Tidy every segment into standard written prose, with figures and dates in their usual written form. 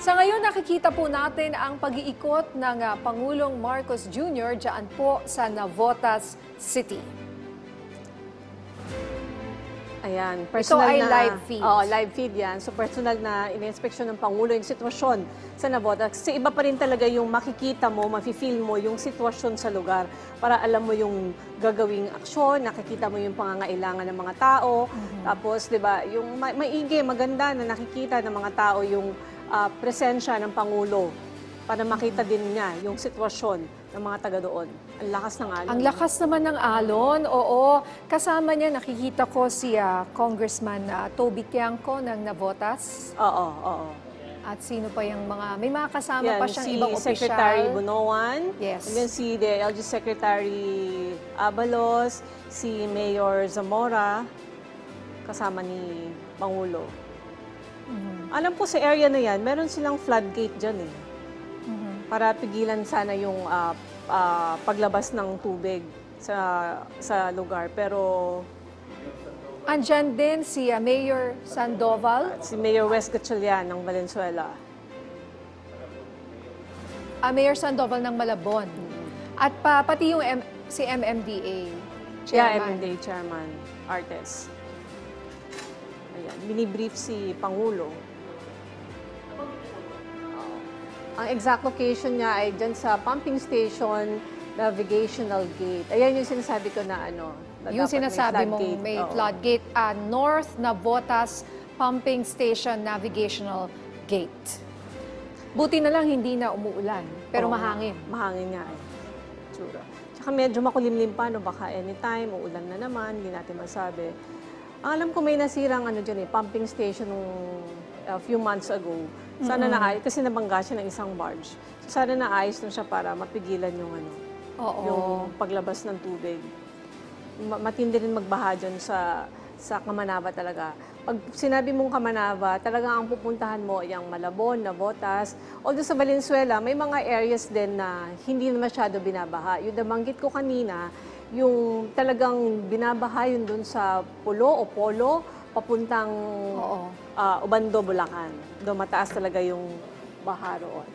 Sa ngayon, nakikita po natin ang pag-iikot ng Pangulong Marcos Jr. dyan po sa Navotas City. Ayan, Ito ay live feed. Oo, live feed yan. So personal na in-inspeksyon ng Pangulo yung sitwasyon sa Navotas. Kasi iba pa rin talaga yung makikita mo, mafe-feel mo yung sitwasyon sa lugar para alam mo yung gagawing aksyon, nakikita mo yung pangangailangan ng mga tao. Tapos, di ba, yung maigi, maganda na nakikita ng mga tao yung presensya ng Pangulo para makita din niya yung sitwasyon ng mga taga doon. Ang lakas ng alon. Ang lakas naman ng alon, oo. Kasama niya, nakikita ko si Congressman Toby Tiangco ng Navotas. Oo, oo. At sino pa yung mga, may mga kasama Yan, pa siyang ibang si opisyal. Secretary Bunoan, Yes. and then si DILG Secretary Abalos, si Mayor Zamora, kasama ni Pangulo. Alam ko sa area na yan, meron silang floodgate dyan eh. Para pigilan sana yung paglabas ng tubig sa lugar. Pero Andyan din si Mayor Sandoval, si Mayor Wes Gatchalian ng Valenzuela. Mayor Sandoval ng Malabon. At pati yung si MMDA Yeah, chairman. MMDA Chairman Artes. Ayan, mini-brief si Pangulo. Ang exact location niya ay dyan sa pumping station, navigational gate. Ayan yung sinasabi ko na ano. Na Yung dapat sinasabi mong floodgate. may Oo. floodgate, North Navotas Pumping Station Navigational Gate. Buti na lang hindi na umuulan, pero Oo, mahangin. Mahangin nga eh. Tsura. Tsaka medyo makulimlim pa, no? Baka anytime, uulan na naman, hindi natin masabi. Ang alam ko may nasirang ano dyan eh, pumping station nung a few months ago. Sana naayos, kasi nabangga siya ng isang barge. So, sana naayos na siya para mapigilan yung ano, Oo. yung paglabas ng tubig. Matindi rin magbaha dyan sa Kamanava talaga. Pag sinabi mong Kamanava, talaga ang pupuntahan mo yung Malabon, Navotas. Although sa Valenzuela, may mga areas din na hindi na masyado binabaha. Yung nabanggit ko kanina, yung talagang binabaha yun dun sa Pulo o Polo, papuntang Oo. Ubando, Bulacan. Doon mataas talaga yung baha roon.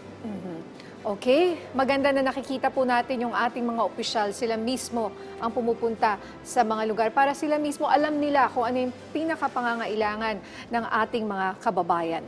Okay, maganda na nakikita po natin yung ating mga opisyal. Sila mismo ang pumupunta sa mga lugar para sila mismo alam nila kung ano yung pinakapangangailangan ng ating mga kababayan.